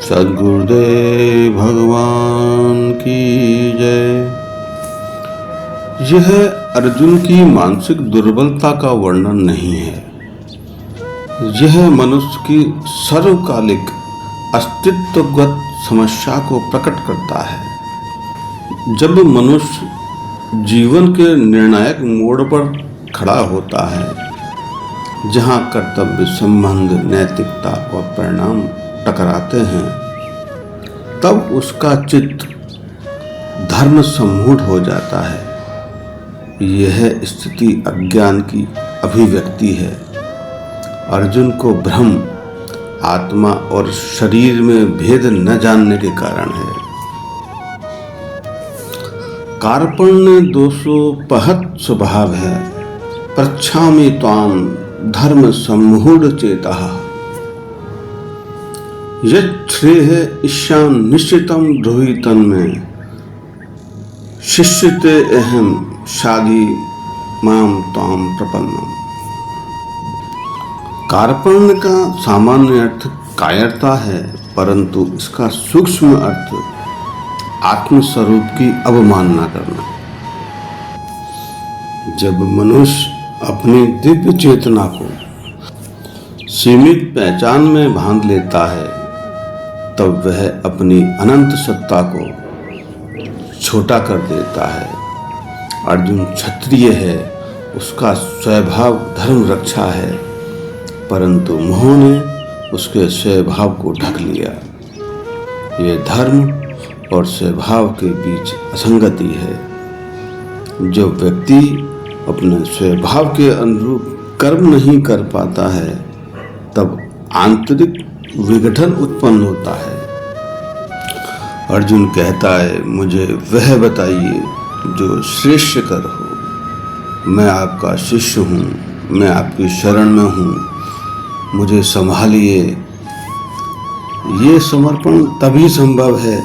सद्गुरुदेव भगवान की जय। यह अर्जुन की मानसिक दुर्बलता का वर्णन नहीं है। यह मनुष्य की सर्वकालिक अस्तित्वगत समस्या को प्रकट करता है। जब मनुष्य जीवन के निर्णायक मोड़ पर खड़ा होता है, जहां कर्तव्य, संबंध, नैतिकता और परिणाम टकराते हैं, तब उसका चित्त धर्म सम्मूढ़ हो जाता है। यह स्थिति अज्ञान की अभिव्यक्ति है। अर्जुन को भ्रम, आत्मा और शरीर में भेद न जानने के कारण है। कार्पण्य दोषोपहत स्वभाव है। पृच्छामि त्वाम धर्म सम्मूढ़ चेतः। यच्छ्रेयः ईशान निश्चितम ब्रूहि तन्मे। शिष्यते अहम शादी माम त्वाम प्रपन्नम। कार्पण्य का सामान्य अर्थ कायरता है, परंतु इसका सूक्ष्म अर्थ आत्मस्वरूप की अवमानना करना। जब मनुष्य अपनी दिव्य चेतना को सीमित पहचान में बांध लेता है, तब वह अपनी अनंत सत्ता को छोटा कर देता है। अर्जुन क्षत्रिय है, उसका स्वभाव धर्म रक्षा है, परंतु मोह ने उसके स्वभाव को ढक लिया। ये धर्म और स्वभाव के बीच असंगति है। जो व्यक्ति अपने स्वभाव के अनुरूप कर्म नहीं कर पाता है, तब आंतरिक विघटन उत्पन्न होता है। अर्जुन कहता है, मुझे वह बताइए जो श्रेष्ठ कर हो। मैं आपका शिष्य हूँ, मैं आपकी शरण में हूँ, मुझे संभालिए। ये समर्पण तभी संभव है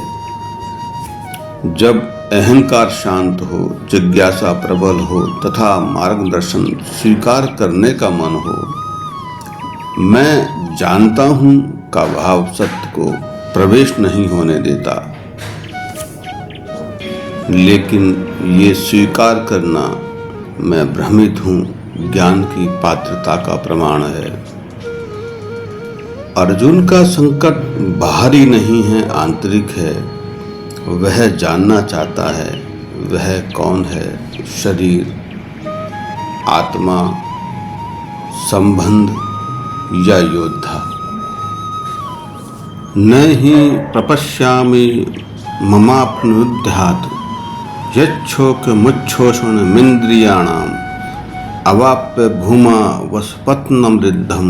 जब अहंकार शांत हो, जिज्ञासा प्रबल हो तथा मार्गदर्शन स्वीकार करने का मन हो। मैं जानता हूँ का भाव सत्य को प्रवेश नहीं होने देता, लेकिन ये स्वीकार करना मैं भ्रमित हूँ ज्ञान की पात्रता का प्रमाण है। अर्जुन का संकट बाहरी नहीं है, आंतरिक है। वह जानना चाहता है वह कौन है। शरीर, आत्मा, संबंध या योद्धा। न ही प्रपश्यामि ममाप्नुद्ध्यात् यच्छोक मुच्छोषणमिन्द्रियाणाम् अवाप्य भूमा वसपत्नं रिद्धं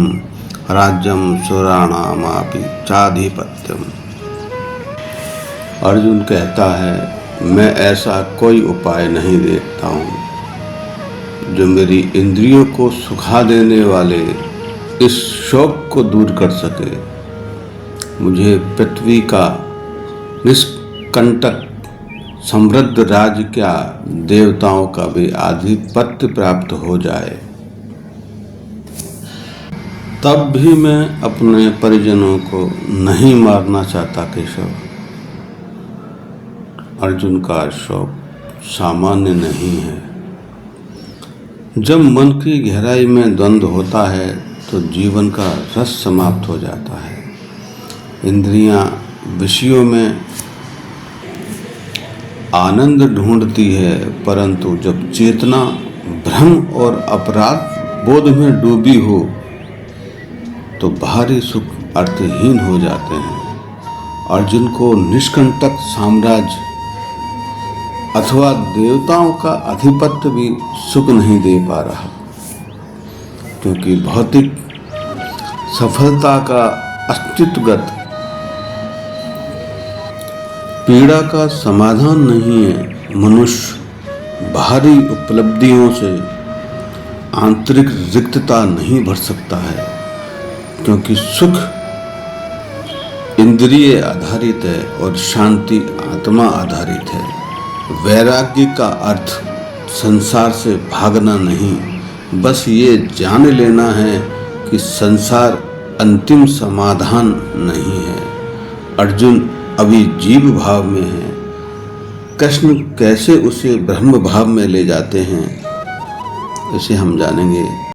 राज्यं सुराणामापि चाधिपत्यम्। अर्जुन कहता है, मैं ऐसा कोई उपाय नहीं देखता हूँ जो मेरी इंद्रियों को सुखा देने वाले इस शोक को दूर कर सके। मुझे पृथ्वी का निष्कंटक समृद्ध राज्य, क्या देवताओं का भी आधिपत्य प्राप्त हो जाए, तब भी मैं अपने परिजनों को नहीं मारना चाहता केशव। अर्जुन का शौक सामान्य नहीं है। जब मन की गहराई में द्वंद्व होता है तो जीवन का रस समाप्त हो जाता है। इंद्रियां विषयों में आनंद ढूंढती है, परंतु जब चेतना भ्रम और अपराध बोध में डूबी हो तो बाहरी सुख अर्थहीन हो जाते हैं। अर्जुन को निष्कंटक साम्राज्य अथवा देवताओं का आधिपत्य भी सुख नहीं दे पा रहा, क्योंकि भौतिक सफलता का अस्तित्वगत पीड़ा का समाधान नहीं है। मनुष्य बाहरी उपलब्धियों से आंतरिक रिक्तता नहीं भर सकता है, क्योंकि सुख इंद्रिय आधारित है और शांति आत्मा आधारित है। वैराग्य का अर्थ संसार से भागना नहीं, बस ये जान लेना है कि संसार अंतिम समाधान नहीं है। अर्जुन अभी जीव भाव में है, कृष्ण कैसे उसे ब्रह्म भाव में ले जाते हैं, इसे हम जानेंगे।